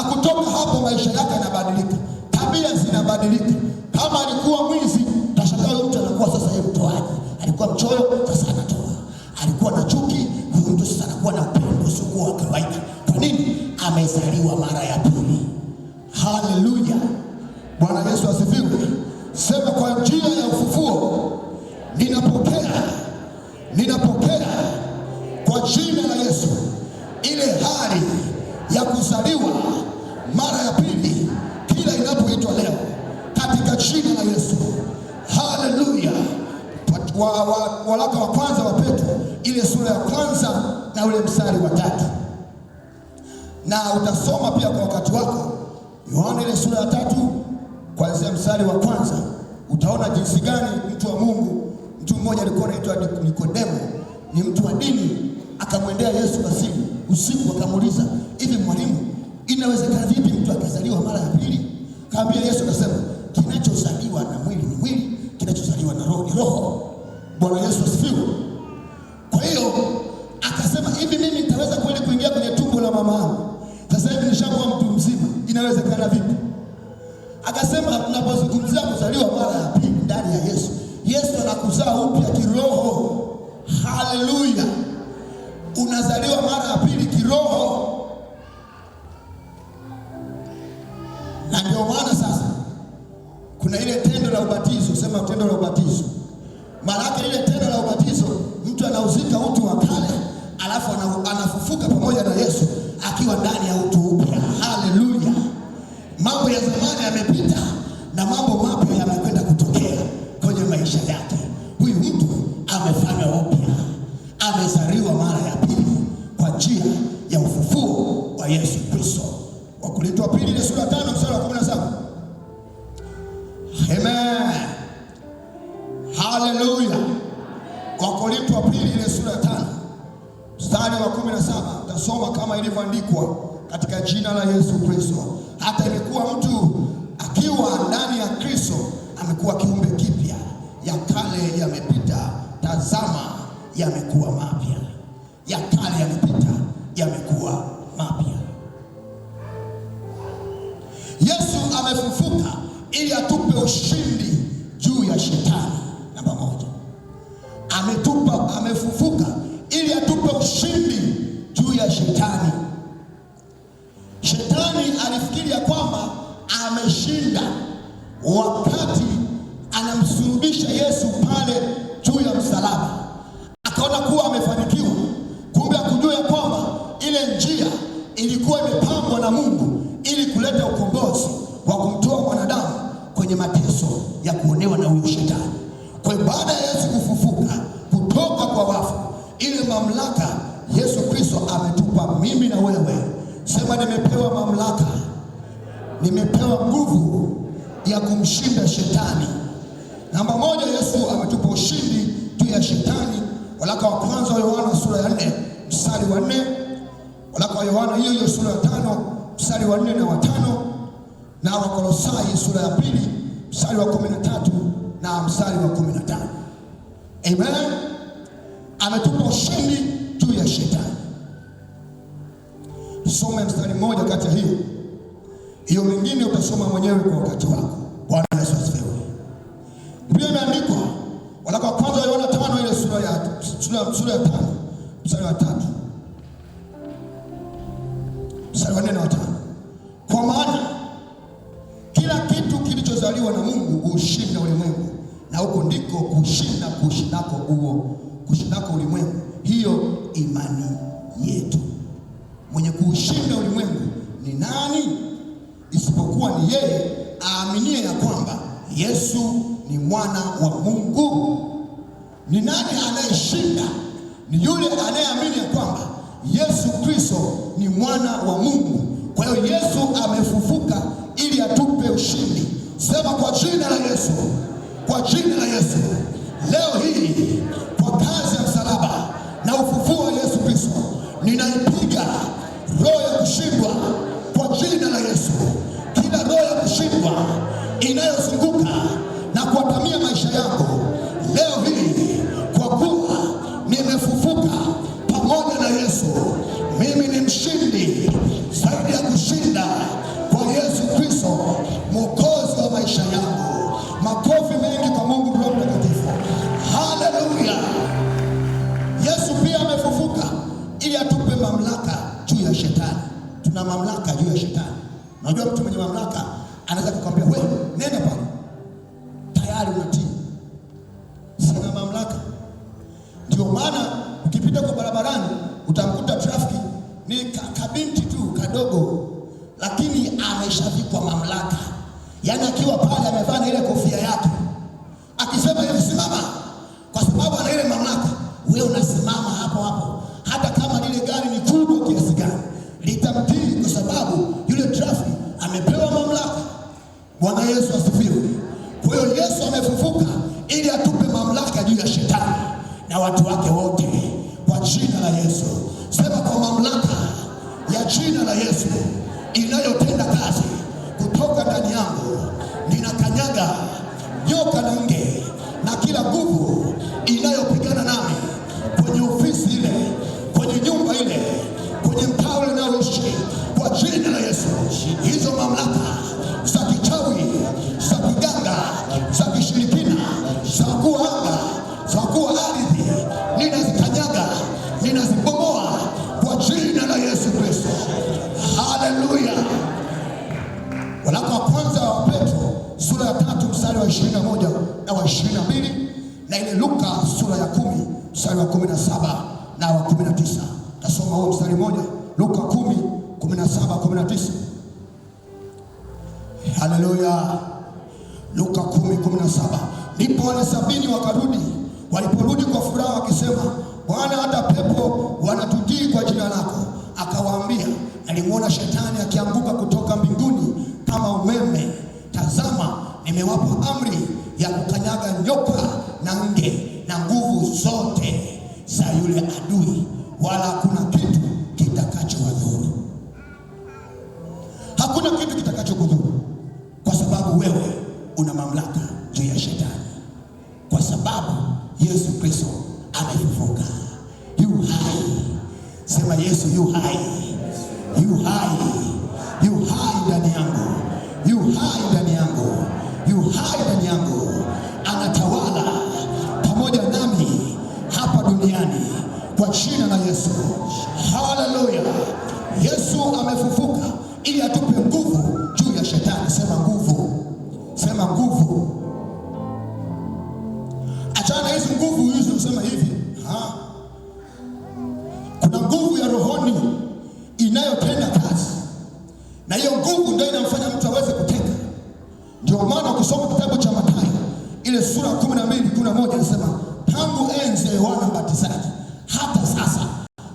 kutoka hapo maisha yake yanabadilika, tabia zinabadilika. Kama alikuwa mwizi, tashangaa mtu anakuwa sasa yeye mtoaji. Alikuwa mchoyo, sasa anatoa. Alikuwa na chuki, huyu mtu sasa anakuwa na upendo usio wa kawaida. Kwa nini? Amezaliwa mara ya pili. Haleluya. Bwana Yesu asifiwe. Sema, kwa njia ya ufufuo ninapokea kwa jina la Yesu ile hali ya kuzaliwa mara ya pili kila inapoitwa leo, katika jina la Yesu. Haleluya. Waraka wa kwanza wa Petro ile sura ya kwanza na ule mstari wa 3, na utasoma pia kwa wakati wako Yohana ile sura ya 3 kuanzia mstari wa kwanza. Utaona jinsi gani mtu wa Mungu, mtu mmoja alikuwa anaitwa Nikodemo, ni mtu wa dini, akamwendea Yesu basili usiku, akamuuliza, hivi mwalimu, inawezekana vipi mtu akazaliwa mara ya pili? Kaambia Yesu, akasema, kinachozaliwa na mwili ni mwili, kinachozaliwa na roho ni roho. Bwana Yesu asifiwe. Kwa hiyo akasema, hivi mimi nitaweza kweli kuingia kwenye tumbo la mama yangu? Sasa hivi nishakuwa mtu mzima, inawezekana vipi? Akasema, tunapozungumzia kuzaliwa mara ya pili ndani ya Yesu, Yesu anakuzaa upya kiroho. Haleluya. Unazaliwa mara ya pili kiroho. Na ndio maana sasa kuna ile tendo la ubatizo. Sema tendo la ubatizo. Maana ile tendo la ubatizo, mtu anauzika utu wa kale, alafu anafufuka pamoja na Yesu akiwa ndani ya utu upya. Haleluya. Mambo ya zamani yamepita na mambo mapya yamekwenda kutokea kwenye maisha yake. Huyu mtu amefanywa upya, amezaliwa mara ya pili kwa njia ya ufufuo wa Yesu Kristo. Wakorintho wa pili ile sura ya 5 mstari wa 17. Amen. Haleluya. Wakorintho wa pili ile sura ya 5 mstari wa 17, utasoma kama ilivyoandikwa, katika jina la Yesu Kristo. Hata imekuwa mtu akiwa ndani ya Kristo amekuwa kiumbe kipya, ya kale yamepita, tazama yamekuwa mapya. Ya kale yamepita, yamekuwa mapya. Yesu amefufuka ili atupe ushindi juu ya shetani. Namba 1. Amefufuka ili atupe ushindi juu ya shetani. Shetani alifikiri ya kwamba ameshinda wakati anamsulubisha Yesu pale juu ya msalaba. Akaona kuwa amefanikiwa. Kumbe akujua ya kwamba ile njia ilikuwa imepangwa na Mungu ili kuleta ukombozi wa kumtoa mwanadamu kwenye mateso ya kuonewa na huyo shetani. Kwa hiyo baada ya Yesu kufufuka kutoka kwa wafu, ile mamlaka Yesu Kristo ametupa mimi na wewe. Sema, nimepewa mamlaka, nimepewa nguvu ya kumshinda shetani. Namba 1, Yesu ametupa ushindi juu ya shetani. Waraka wa kwanza wa Yohana sura ya 4 mstari wa 4. Waraka wa Yohana hiyo sura ya 5 mstari wa 4 na wa 5, na Wakolosai sura ya 2 mstari wa 13 na mstari wa 15. Amen. Ametupa ushindi juu ya shetani. Tusome mstari mmoja kati ya hiyo mingine utasoma mwenyewe kwa wakati wako. Bwana Yesu asifiwe. Biblia imeandikwa waraka wa kwanza wa Yohana 5 ile sura ya 5 mstari wa 3 mstari wa 4 na 5. Kwa maana kila kitu kilichozaliwa na Mungu hushinda ulimwengu, na huko ndiko kushinako ulimwengu hiyo imani yetu. Mwenye kuushinda ulimwengu ni nani isipokuwa ni yeye aaminie ya kwamba Yesu ni mwana wa Mungu? Ni nani anayeshinda? Ni yule anayeamini ya kwamba Yesu Kristo ni mwana wa Mungu. Kwa hiyo Yesu amefufuka ili atupe ushindi. Sema, kwa jina la Yesu, kwa jina la Yesu, leo hii kwa kazi ya msalaba na ufufuo wa Yesu Kristo, ninaipiga roho ya kushindwa kwa jina la Yesu. Kila roho ya kushindwa inayozunguka na kuatamia maisha yangu leo hii, kwa kuwa nimefufuka pamoja na Yesu, mimi ni mshindi zaidi ya kushinda. pia amefufuka ili atupe mamlaka juu ya shetani. Tuna mamlaka juu ya shetani. Unajua mtu mwenye mamlaka anaweza kukwambia wewe nenda pale, tayari unatii. Sina mamlaka. Ndio maana ukipita kwa barabarani utamkuta trafiki ni kabinti tu kadogo, lakini ameshavikwa mamlaka. Yaani akiwa pale amevaa ile kofia yake, akisema hivi simama, kwa sababu ana ile mamlaka, wewe unasimama hapo hapo, hata kama lile gari ni kubwa kiasi gani litamtii, kwa sababu yule trafiki amepewa mamlaka. Bwana Yesu asifiwe. Kwa hiyo Yesu amefufuka ili atupe mamlaka juu ya shetani na watu wake wote, kwa jina la Yesu. Sema, kwa mamlaka ya jina la Yesu inayotenda kazi kutoka ndani yangu, ninakanyaga nyoka na nge na kila nguvu inayopigana nami kwenye ofisi ile, kwenye nyumba ile, kwenye mtaa ule naoishi, kwa jina la Yesu. Hizo mamlaka za kichawi, za kiganga, za kishirikina, za kuanga, za kuwa ardhi, ninazikanyaga, ninazibomoa kwa jina la Yesu Kristo. Haleluya. Waraka wa kwanza wa Petro sura ya 3 mstari wa 21 na wa 22, na ile Luka sura ya 10 mstari wa 17 na wa 19. Tasoma huo mstari mmoja, Luka 10:17-19. Haleluya. Luka 10:17. Ndipo wale 70 wakarudi, waliporudi kwa furaha wakisema, Bwana, hata pepo wanatutii kwa jina lako. Akawaambia, nalimuona shetani akianguka kutoka mbinguni kama umeme. Tazama, nimewapa amri ya kukanyaga nyoka na nge na nguvu zote za yule adui, wala hakuna kitu kitakachowadhuru. Hakuna kitu kitakachokudhuru, kwa sababu wewe una mamlaka juu ya shetani, kwa sababu Yesu Kristo amefufuka. Yu hai. Sema, Yesu yu hai. Yu hai. Yu hai ndani yangu. Yu hai ndani yangu. Yu hai ndani yangu. Anatawala pamoja nami hapa duniani kwa jina la Yesu. Haleluya. Yesu amefufuka ili atupe nguvu juu ya shetani. Sema nguvu. Sema nguvu. Achana hizo nguvu hizo, sema hivi, kuna nguvu ya rohoni inayotenda kazi, na hiyo nguvu ndio inamfanya mtu aweze kuteka. Ndio maana ukisoma kitabu cha Mathayo ile sura 12:11 inasema, tangu enzi ya Yohana Mbatizaji hata sasa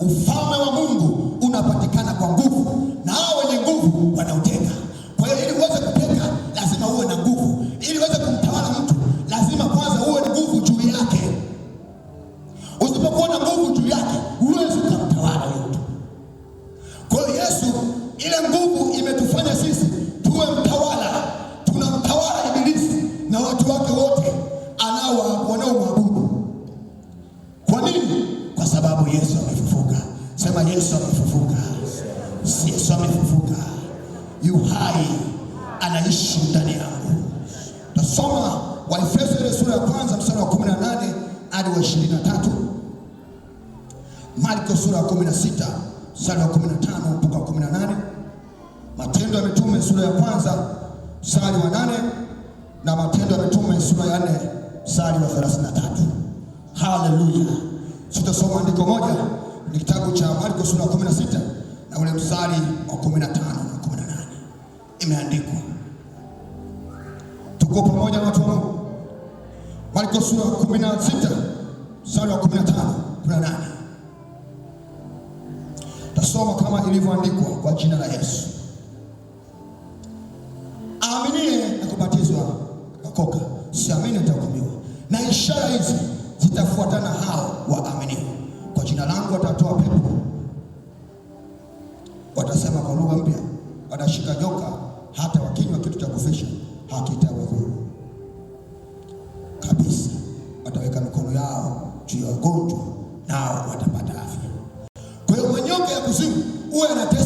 ufalme wa Mungu unapatikana kwa nguvu, na hao wenye nguvu wanauteka. Kwa hiyo ili uweze kuteka lazima uwe na nguvu. Ili uweze kumtawala mtu lazima kwanza uwe na nguvu juu yake. Usipokuwa na nguvu juu yake huwezi kumtawala mtu. Kwa hiyo Yesu, ile nguvu imetufanya sisi tuwe mtawala. Tunamtawala Ibilisi na watu wake wote wanaomwabudu. Kwa nini? Kwa sababu Yesu amefufuka. Sema, Yesu amefufuka. Yesu amefufuka. Yu hai, anaishi ndani yangu. Tasoma Waefeso ile sura ya 1 mstari wa 18 hadi wa 23. Marko sura ya 16 mstari wa 15 mpaka 18. Matendo ya Mitume sura ya 1 mstari wa 8 na Matendo ya Mitume sura ya 4 mstari wa 33. Haleluya. Tutasoma andiko moja, ni kitabu cha Marko sura ya 16 na ule mstari wa 15 na 18. Imeandikwa. Tuko pamoja na watu wa Mungu. Marko sura ya 16 mstari wa 15 na 18. Tasoma kama ilivyoandikwa kwa jina la Yesu. Aaminie na kubatizwa ataokoka, siamini atahukumiwa. Na ishara hizi zitafuatana hao waaminio. Kwa jina langu watatoa pepo, watasema kwa lugha mpya, watashika nyoka, hata wakinywa kitu cha kufisha hakitawadhuru kabisa. Wataweka mikono yao juu ya wagonjwa nao watapata afya. Kwa hiyo mwenyoka ya kuzimu uwe anatenda